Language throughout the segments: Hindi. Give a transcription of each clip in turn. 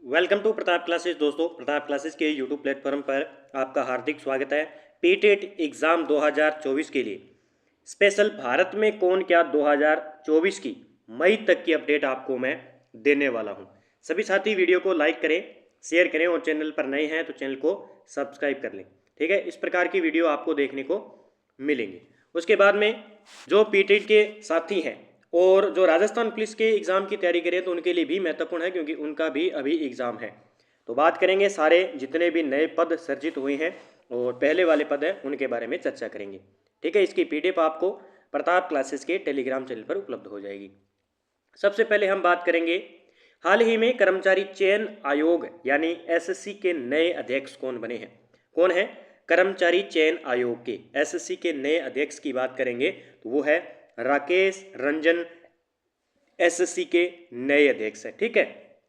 Welcome to Pratap classes. दोस्तों, प्रताप क्लासेस के यूट्यूब प्लेटफॉर्म पर आपका हार्दिक स्वागत है। पीटेट एग्ज़ाम 2024 के लिए स्पेशल भारत में कौन क्या 2024 की मई तक की अपडेट आपको मैं देने वाला हूं। सभी साथी वीडियो को लाइक करें, शेयर करें और चैनल पर नए हैं तो चैनल को सब्सक्राइब कर लें। ठीक है, इस प्रकार की वीडियो आपको देखने को मिलेंगे। उसके बाद में जो पीटेट के साथी हैं और जो राजस्थान पुलिस के एग्ज़ाम की तैयारी करें तो उनके लिए भी महत्वपूर्ण है, क्योंकि उनका भी अभी एग्ज़ाम है। तो बात करेंगे सारे जितने भी नए पद सर्जित हुए हैं और पहले वाले पद हैं उनके बारे में चर्चा करेंगे। ठीक है, इसकी पीडीएफ आपको प्रताप क्लासेस के टेलीग्राम चैनल पर उपलब्ध हो जाएगी। सबसे पहले हम बात करेंगे हाल ही में कर्मचारी चयन आयोग यानी एसएससी के नए अध्यक्ष कौन बने हैं। कौन है? कर्मचारी चयन आयोग के एसएससी के नए अध्यक्ष की बात करेंगे तो वो है राकेश रंजन, एसएससी के नए अध्यक्ष है। ठीक है,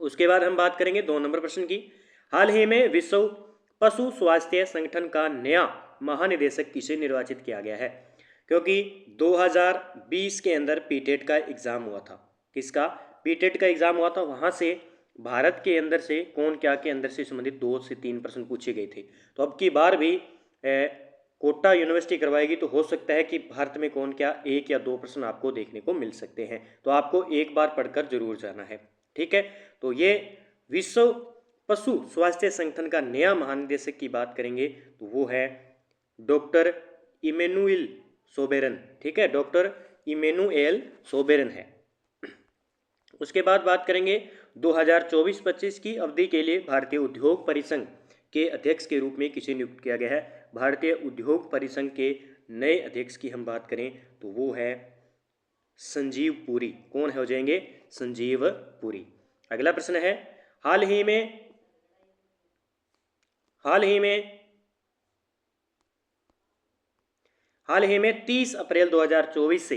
उसके बाद हम बात करेंगे 2 नंबर प्रश्न की। हाल ही में विश्व पशु स्वास्थ्य संगठन का नया महानिदेशक किसे निर्वाचित किया गया है? क्योंकि 2020 के अंदर पीटेट का एग्जाम हुआ था। किसका? पीटेट का एग्जाम हुआ था। वहां से भारत के अंदर से कौन क्या के अंदर से संबंधित 2 से 3 प्रश्न पूछे गए थे। तो अब की बार भी कोटा यूनिवर्सिटी करवाएगी तो हो सकता है कि भारत में कौन क्या 1 या 2 प्रश्न आपको देखने को मिल सकते हैं। तो आपको एक बार पढ़कर जरूर जाना है। ठीक है, तो ये विश्व पशु स्वास्थ्य संगठन का नया महानिदेशक की बात करेंगे तो वो है डॉक्टर इमेनुएल सोबेरन। ठीक है, डॉक्टर इमेनुएल सोबेरन है। उसके बाद बात करेंगे 2024-25 की अवधि के लिए भारतीय उद्योग परिसंघ के अध्यक्ष के रूप में किसे नियुक्त किया गया है। भारतीय उद्योग परिसंघ के नए अध्यक्ष की हम बात करें तो वो है संजीव पुरी। कौन हो जाएंगे? संजीव पुरी। अगला प्रश्न है हाल ही में हाल ही में 30 अप्रैल 2024 से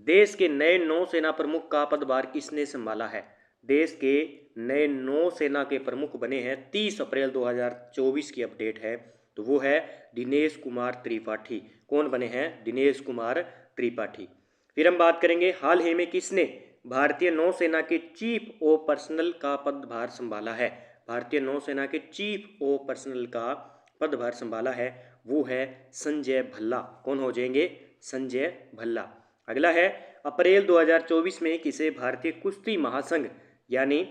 देश के नए नौसेना प्रमुख का पदभार किसने संभाला है? देश के नए नौसेना के प्रमुख बने हैं 30 अप्रैल 2024 की अपडेट है तो वो है दिनेश कुमार त्रिपाठी। कौन बने हैं? दिनेश कुमार त्रिपाठी। फिर हम बात करेंगे हाल ही में किसने भारतीय नौसेना के चीफ ऑफ पर्सनल का पदभार संभाला है। भारतीय नौसेना के चीफ ऑफ पर्सनल का पदभार संभाला है वो है संजय भल्ला। कौन हो जाएंगे? संजय भल्ला। अगला है अप्रैल 2024 में किसे भारतीय कुश्ती महासंघ यानी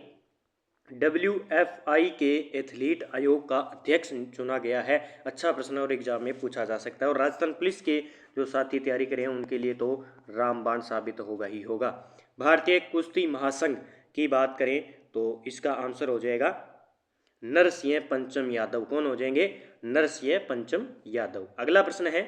WFI के एथलीट आयोग का अध्यक्ष चुना गया है। अच्छा प्रश्न और एग्जाम में पूछा जा सकता है। और राजस्थान पुलिस के जो साथी तैयारी करें उनके लिए तो रामबाण साबित होगा ही होगा। भारतीय कुश्ती महासंघ की बात करें तो इसका आंसर हो जाएगा नरसिंह पंचम यादव। कौन हो जाएंगे? नरसिंह पंचम यादव। अगला प्रश्न है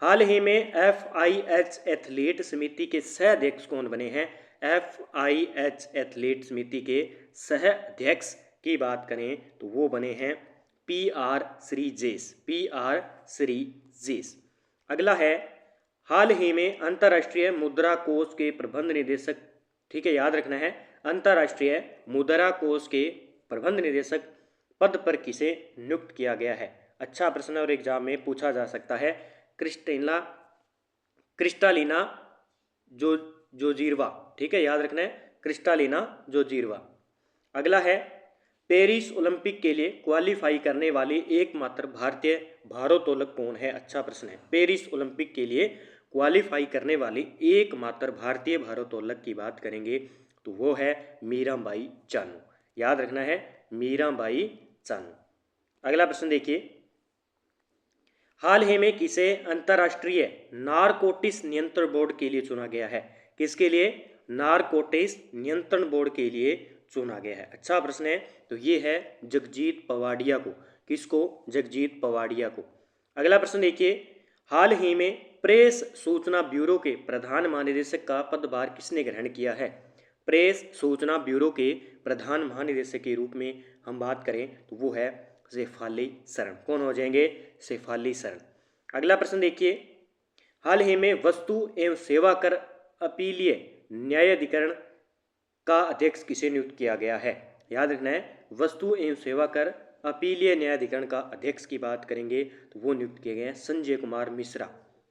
हाल ही में FIH एथलीट समिति के सह अध्यक्ष कौन बने हैं। FIH एथलीट समिति के सह अध्यक्ष की बात करें तो वो बने हैं PR श्रीजेश। PR श्रीजेश। अगला है हाल ही में अंतर्राष्ट्रीय मुद्रा कोष के प्रबंध निदेशक, ठीक है याद रखना है, अंतर्राष्ट्रीय मुद्रा कोष के प्रबंध निदेशक पद पर किसे नियुक्त किया गया है। अच्छा प्रश्न और एग्जाम में पूछा जा सकता है। क्रिस्टालिना जोजीरवा। ठीक है, याद रखना है क्रिस्टालिना जोजीरवा। अगला है पेरिस ओलंपिक के लिए क्वालिफाई करने वाली एकमात्र भारतीय भारोत्तोलक कौन है। अच्छा प्रश्न है। पेरिस ओलंपिक के लिए क्वालिफाई करने वाली एकमात्र भारतीय भारोत्तोलक की बात करेंगे तो वो है मीराबाई चानू। याद रखना है मीराबाई चानू। अगला प्रश्न देखिए हाल ही में किसे अंतर्राष्ट्रीय नारकोटिक्स नियंत्रण बोर्ड के लिए चुना गया है। किसके लिए? नारकोटिक्स नियंत्रण बोर्ड के लिए चुना गया है। अच्छा प्रश्न है। तो ये है जगजीत पवाडिया को। किसको? जगजीत पवाडिया को। अगला प्रश्न देखिए हाल ही में प्रेस सूचना ब्यूरो के प्रधान महानिदेशक का पदभार किसने ग्रहण किया है। प्रेस सूचना ब्यूरो के प्रधान महानिदेशक के रूप में हम बात करें तो वो है शेफाली शरण। कौन हो जाएंगे? शेफाली शरण। अगला प्रश्न देखिए हाल ही में वस्तु एवं सेवा कर अपीलीय न्यायाधिकरण का अध्यक्ष किसे नियुक्त किया गया है। याद रखना है वस्तु एवं सेवा कर अपीलीय न्यायाधिकरण का अध्यक्ष की बात करेंगे तो वो नियुक्त किए गए हैं संजय कुमार मिश्रा।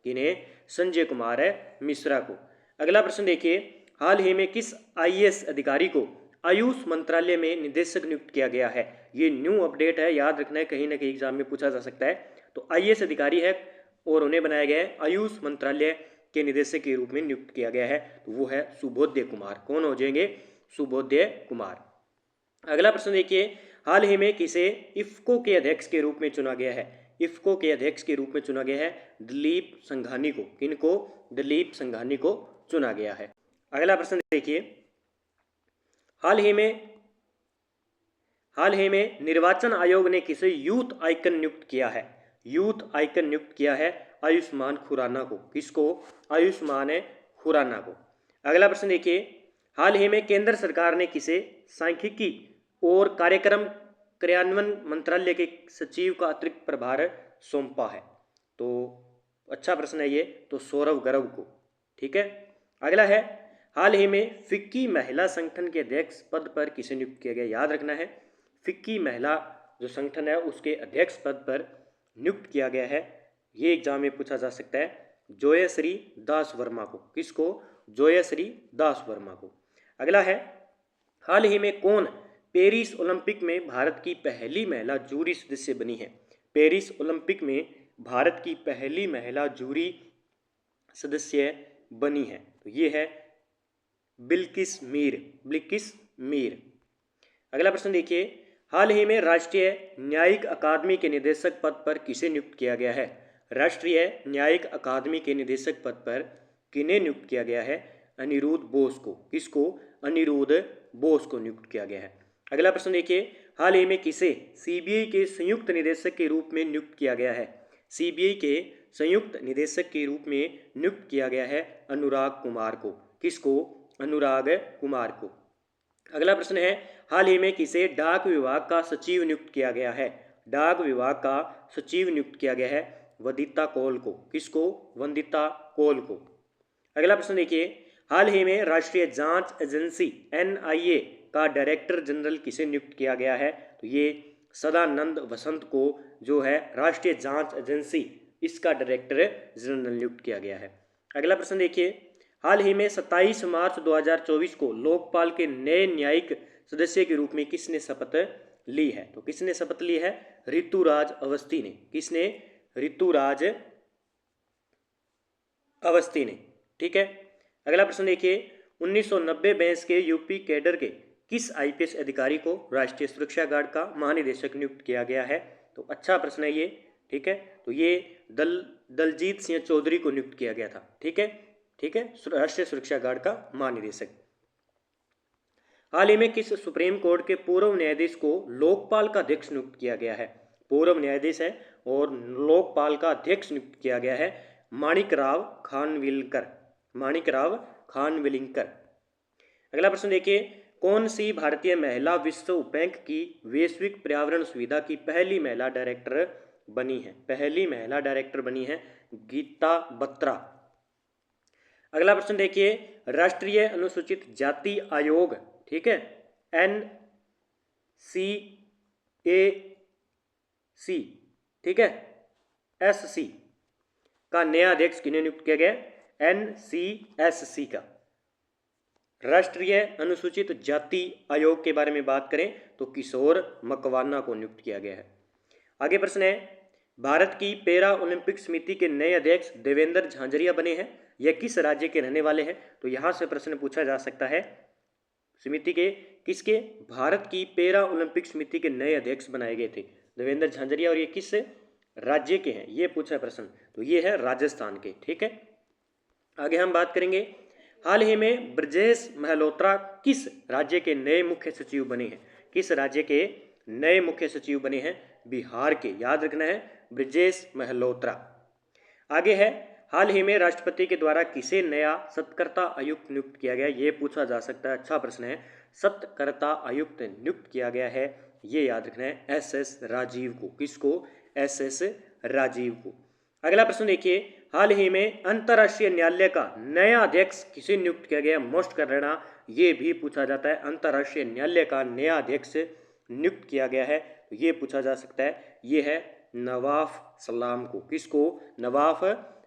किन्हें? संजय कुमार मिश्रा को। अगला प्रश्न देखिए हाल ही में किस IAS अधिकारी को आयुष मंत्रालय में निदेशक नियुक्त किया गया है? ये न्यू अपडेट है, याद रखना है, कहीं ना कहीं एग्जाम में पूछा जा सकता है। तो आईएएस अधिकारी है और उन्हें बनाया गया है आयुष मंत्रालय के निदेशक के रूप में नियुक्त किया गया है, तो वो है सुबोध्य कुमार। कौन हो जाएंगे? सुबोध्य कुमार। अगला प्रश्न देखिए, हाल ही में किसे इफ्को के अध्यक्ष के रूप में चुना गया है? इफ्को के अध्यक्ष के रूप में चुना गया है दिलीप संघानी को। किनको? दिलीप संघानी को चुना गया है। अगला प्रश्न देखिए, हाल ही में निर्वाचन आयोग ने किसे यूथ आइकन नियुक्त किया है? यूथ आइकन नियुक्त किया है आयुष्मान खुराना को। किसको? आयुष्मान खुराना को। अगला प्रश्न देखिए, हाल ही में केंद्र सरकार ने किसे सांख्यिकी और कार्यक्रम क्रियान्वयन मंत्रालय के सचिव का अतिरिक्त प्रभार सौंपा है? तो अच्छा प्रश्न है ये, तो सौरभ गर्ग को। ठीक है। अगला है, हाल ही में फिक्की महिला संगठन के अध्यक्ष पद पर किसे नियुक्त किया गया? याद रखना है, फिक्की महिला जो संगठन है उसके अध्यक्ष पद पर नियुक्त किया गया है। ये एग्जाम में पूछा जा सकता है जोयश्री दास वर्मा को। किसको? जोयश्री दास वर्मा को। अगला है, हाल ही में कौन पेरिस ओलंपिक में भारत की पहली महिला जूरी सदस्य बनी है? पेरिस ओलंपिक में भारत की पहली महिला जूरी सदस्य बनी है, तो ये है बिल्किस मीर। बिल्किस मीर। अगला प्रश्न देखिए, हाल ही में राष्ट्रीय न्यायिक अकादमी के निदेशक पद पर किसे नियुक्त किया गया है? राष्ट्रीय न्यायिक अकादमी के निदेशक पद पर किन्हें नियुक्त किया गया है? अनिरुद्ध बोस को। किसको? अनिरुद्ध बोस को नियुक्त किया गया है। अगला प्रश्न देखिए, हाल ही में किसे सीबीआई के संयुक्त निदेशक के रूप में नियुक्त किया गया है? सीबीआई के संयुक्त निदेशक के रूप में नियुक्त किया गया है अनुराग कुमार को। किसको? अनुराग कुमार को। अगला प्रश्न है, हाल ही में किसे डाक विभाग का सचिव नियुक्त किया गया है? डाक विभाग का सचिव नियुक्त किया गया है वंदिता कौल को। किसको? वंदिता कौल को। अगला प्रश्न देखिए, हाल ही में राष्ट्रीय जांच एजेंसी एनआईए का डायरेक्टर जनरल किसे नियुक्त किया गया है? तो ये सदानंद वसंत को जो है राष्ट्रीय जांच एजेंसी इसका डायरेक्टर जनरल नियुक्त किया गया है। अगला प्रश्न देखिए, हाल ही में 27 मार्च 2024 को लोकपाल के नए न्यायिक सदस्य के रूप में किसने शपथ ली है? तो किसने शपथ ली है? ऋतुराज अवस्थी ने। किसने? ऋतुराज अवस्थी ने। ठीक है। अगला प्रश्न देखिए, 1990 बैच के यूपी कैडर के किस आईपीएस अधिकारी को राष्ट्रीय सुरक्षा गार्ड का महानिदेशक नियुक्त किया गया है? तो अच्छा प्रश्न है ये। ठीक है, तो ये दलजीत सिंह चौधरी को नियुक्त किया गया था। ठीक है, ठीक है, राष्ट्रीय सुरक्षा गार्ड का महानिदेशक। हाल ही में किस सुप्रीम कोर्ट के पूर्व न्यायाधीश को लोकपाल का अध्यक्ष नियुक्त किया गया है? पूर्व न्यायाधीश है और लोकपाल का अध्यक्ष नियुक्त किया गया है माणिकराव खानविलकर। माणिकराव खानविलकर। अगला प्रश्न देखिए, कौन सी भारतीय महिला विश्व बैंक की वैश्विक पर्यावरण सुविधा की पहली महिला डायरेक्टर बनी है? पहली महिला डायरेक्टर बनी है गीता बत्रा। अगला प्रश्न देखिए, राष्ट्रीय अनुसूचित जाति आयोग, ठीक है, NCAC, ठीक है, SC का नया अध्यक्ष किन्हें नियुक्त किया गया? NCSC का। राष्ट्रीय अनुसूचित जाति आयोग के बारे में बात करें तो किशोर मकवाना को नियुक्त किया गया है। आगे प्रश्न है, भारत की पैरा ओलंपिक समिति के नए अध्यक्ष देवेंद्र झांझरिया बने हैं। यह किस राज्य के रहने वाले हैं? तो यहां से प्रश्न पूछा जा सकता है समिति के किसके? भारत की पैरा ओलंपिक समिति के नए अध्यक्ष बनाए गए थे देवेंद्र झांझरिया, और ये किस राज्य के हैं ये पूछा प्रश्न, तो ये है राजस्थान के। ठीक है, आगे हम बात करेंगे, हाल ही में ब्रजेश महलोत्रा किस राज्य के नए मुख्य सचिव बने हैं? किस राज्य के नए मुख्य सचिव बने हैं? बिहार के। याद रखना है, ब्रजेश महलोत्रा। आगे है, हाल ही में राष्ट्रपति के द्वारा किसे नया सत्कर्ता आयुक्त नियुक्त किया गया? ये पूछा जा सकता है, अच्छा प्रश्न है। सत्कर्ता आयुक्त नियुक्त किया गया है, ये याद रखना है, SS राजीव को। किसको? SS राजीव को। अगला प्रश्न देखिए, हाल ही में अंतर्राष्ट्रीय न्यायालय का नया अध्यक्ष किसे नियुक्त किया गया? मोस्ट करना ये भी पूछा जाता है, अंतर्राष्ट्रीय न्यायालय का नया अध्यक्ष नियुक्त किया गया है, ये पूछा जा सकता है, ये है नवाफ सलाम को। किसको? नवाफ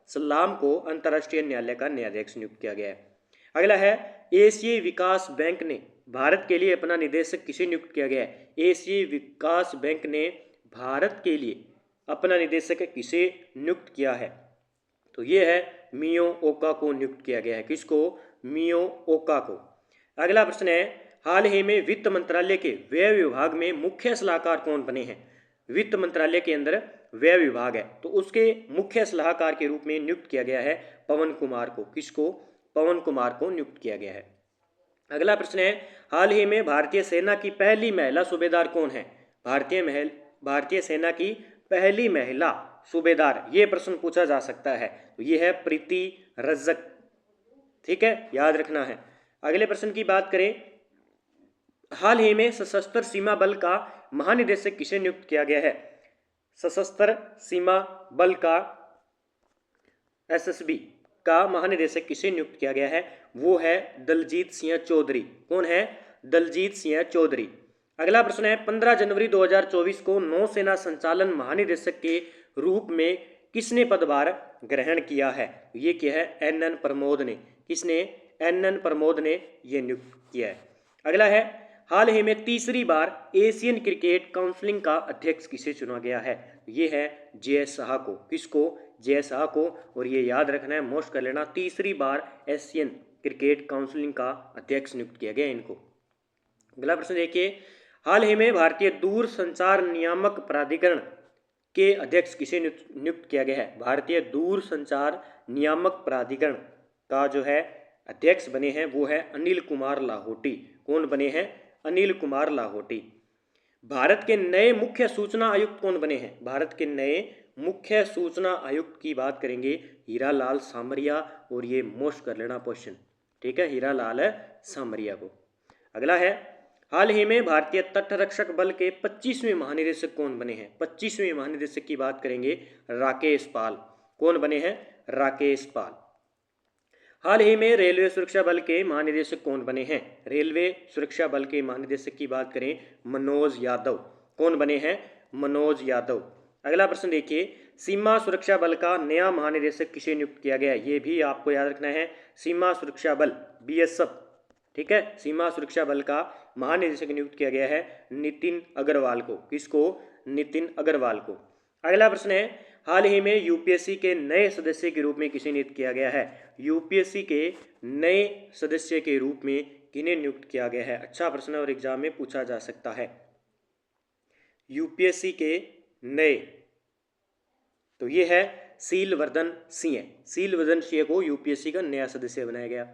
सलाम को अंतर्राष्ट्रीय न्यायालय का नया अध्यक्ष नियुक्त किया गया है। अगला है, एशियाई विकास बैंक ने भारत के लिए अपना निदेशक किसे नियुक्त किया गया है? एशियाई विकास बैंक ने भारत के लिए अपना निदेशक किसे नियुक्त किया है? तो ये है मियो ओका को नियुक्त किया गया है। किसको? मियो ओका को। अगला प्रश्न है, हाल ही में वित्त मंत्रालय के व्यय विभाग में मुख्य सलाहकार कौन बने हैं? वित्त मंत्रालय के अंदर व्यय विभाग है, तो उसके मुख्य सलाहकार के रूप में नियुक्त किया गया है पवन कुमार को। किसको? पवन कुमार को नियुक्त किया गया है। अगला प्रश्न है, हाल ही में भारतीय सेना की पहली महिला सूबेदार कौन है? भारतीय सेना की पहली महिला सूबेदार, ये प्रश्न पूछा जा सकता है, तो ये है प्रीति रजक। ठीक है, याद रखना है। अगले प्रश्न की बात करें, हाल ही में सशस्त्र सीमा बल का महानिदेशक किसे नियुक्त किया गया है? सशस्त्र सीमा बल का एसएसबी का महानिदेशक किसे नियुक्त किया गया है? वो है दलजीत सिंह चौधरी। कौन है? दलजीत सिंह चौधरी। अगला प्रश्न है, 15 जनवरी 2024 को नौसेना संचालन महानिदेशक के रूप में किसने पदभार ग्रहण किया है? ये क्या है? एनएन प्रमोद ने। किसने? एनएन प्रमोद ने ये नियुक्त किया है। अगला है, हाल ही में तीसरी बार एशियन क्रिकेट काउंसिल का अध्यक्ष किसे चुना गया है? ये है जय शाह को। किसको? जय शाह को। और ये याद रखना है, मोस्ट कर लेना, तीसरी बार एशियन क्रिकेट काउंसिल का अध्यक्ष नियुक्त किया गया इनको। अगला प्रश्न देखिए, हाल ही में भारतीय दूर संचार नियामक प्राधिकरण के अध्यक्ष किसे नियुक्त किया गया है? भारतीय दूर संचार नियामक प्राधिकरण का जो है अध्यक्ष बने हैं वो है अनिल कुमार लाहोटी। कौन बने हैं? अनिल कुमार लाहोटी। भारत के नए मुख्य सूचना आयुक्त कौन बने हैं? भारत के नए मुख्य सूचना आयुक्त की बात करेंगे हीरालाल सामरिया। और ये मोस्ट कर लेना क्वेश्चन। ठीक है, हीरालाल सामरिया को। अगला है, हाल ही में भारतीय तटरक्षक बल के 25वें महानिदेशक कौन बने हैं? 25वें महानिदेशक की बात करेंगे राकेश पाल। कौन बने हैं? राकेश पाल। हाल ही में रेलवे सुरक्षा बल के महानिदेशक कौन बने हैं? रेलवे सुरक्षा बल के महानिदेशक की बात करें मनोज यादव। कौन बने हैं? मनोज यादव। अगला प्रश्न देखिए, सीमा सुरक्षा बल का नया महानिदेशक किसे नियुक्त किया गया है? ये भी आपको याद रखना है, सीमा सुरक्षा बल बीएसएफ। ठीक है, सीमा सुरक्षा बल का महानिदेशक नियुक्त किया गया है नितिन अग्रवाल को। किसको? नितिन अग्रवाल को। अगला प्रश्न है, हाल ही में यूपीएससी के नए सदस्य के रूप में किसे नियुक्त किया गया है? यूपीएससी के नए सदस्य के रूप में किन्हें नियुक्त किया गया है? अच्छा प्रश्न और एग्जाम में पूछा जा सकता है। यूपीएससी के नए, तो ये है सीलवर्धन सिंह। सीलवर्धन सिंह को यूपीएससी का नया सदस्य बनाया गया।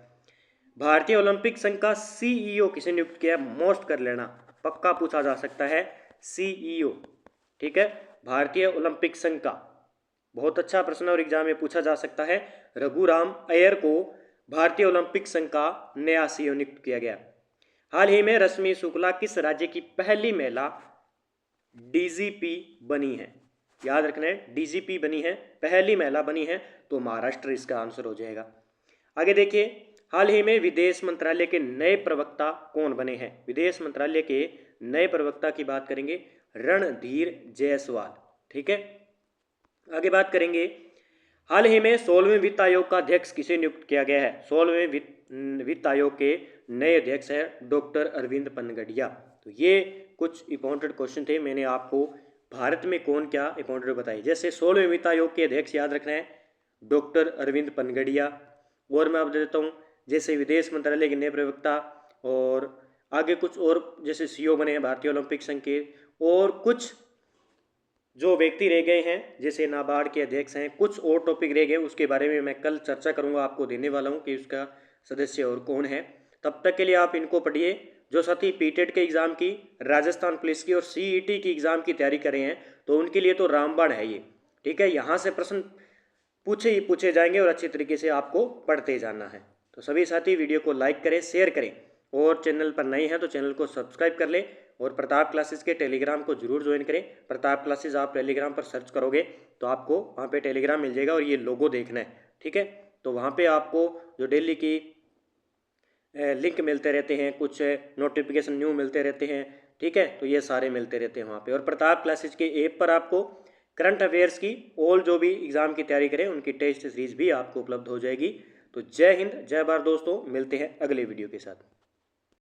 भारतीय ओलंपिक संघ का सीईओ किसे नियुक्त किया? मोस्ट कर लेना, पक्का पूछा जा सकता है सीईओ। ठीक है, भारतीय ओलंपिक संघ का, बहुत अच्छा प्रश्न और एग्जाम में पूछा जा सकता है। रघुराम अय्यर को भारतीय ओलंपिक संघ का नया सीईओ नियुक्त किया गया। हाल ही में रश्मि शुक्ला किस राज्य की पहली महिला डीजीपी बनी है? याद रखना है, डीजीपी बनी है, पहली महिला बनी है, तो महाराष्ट्र इसका आंसर हो जाएगा। आगे देखिए, हाल ही में विदेश मंत्रालय के नए प्रवक्ता कौन बने हैं? विदेश मंत्रालय के नए प्रवक्ता की बात करेंगे रणधीर जायसवाल। ठीक है, आगे बात करेंगे, हाल ही में 16वें वित्त आयोग का अध्यक्ष किसे नियुक्त किया गया है? 16वें वित्त आयोग के नए अध्यक्ष है डॉक्टर अरविंद पनगड़िया। तो ये कुछ इंपॉर्टेंट क्वेश्चन थे, मैंने आपको भारत में कौन क्या इंपॉर्टेंट बताई। जैसे 16वें वित्त आयोग के अध्यक्ष याद रखना है डॉक्टर अरविंद पनगड़िया। और मैं आप दे देता हूँ, जैसे विदेश मंत्रालय के नए प्रवक्ता, और आगे कुछ और जैसे सीईओ बने हैं भारतीय ओलंपिक संघ के, और कुछ जो व्यक्ति रह गए हैं जैसे नाबार्ड के अध्यक्ष हैं, कुछ और टॉपिक रह गए, उसके बारे में मैं कल चर्चा करूंगा, आपको देने वाला हूं कि उसका सदस्य और कौन है। तब तक के लिए आप इनको पढ़िए। जो साथी पीटेट के एग्ज़ाम की, राजस्थान पुलिस की और सीईटी की एग्ज़ाम की तैयारी कर रहे हैं, तो उनके लिए तो रामबाण है ये। ठीक है, यहाँ से प्रश्न पूछे जाएंगे और अच्छी तरीके से आपको पढ़ते जाना है। तो सभी साथी वीडियो को लाइक करें, शेयर करें, और चैनल पर नए हैं तो चैनल को सब्सक्राइब कर लें, और प्रताप क्लासेस के टेलीग्राम को जरूर ज्वाइन करें। प्रताप क्लासेस आप टेलीग्राम पर सर्च करोगे तो आपको वहाँ पे टेलीग्राम मिल जाएगा, और ये लोगो देखना है। ठीक है, तो वहाँ पे आपको जो डेली की लिंक मिलते रहते हैं, कुछ नोटिफिकेशन न्यू मिलते रहते हैं। ठीक है, तो ये सारे मिलते रहते हैं वहाँ पे। और प्रताप क्लासेज के ऐप पर आपको करंट अफेयर्स की ऑल जो भी एग्ज़ाम की तैयारी करें उनकी टेस्ट सीरीज भी आपको उपलब्ध हो जाएगी। तो जय हिंद, जय भारत दोस्तों, मिलते हैं अगले वीडियो के साथ।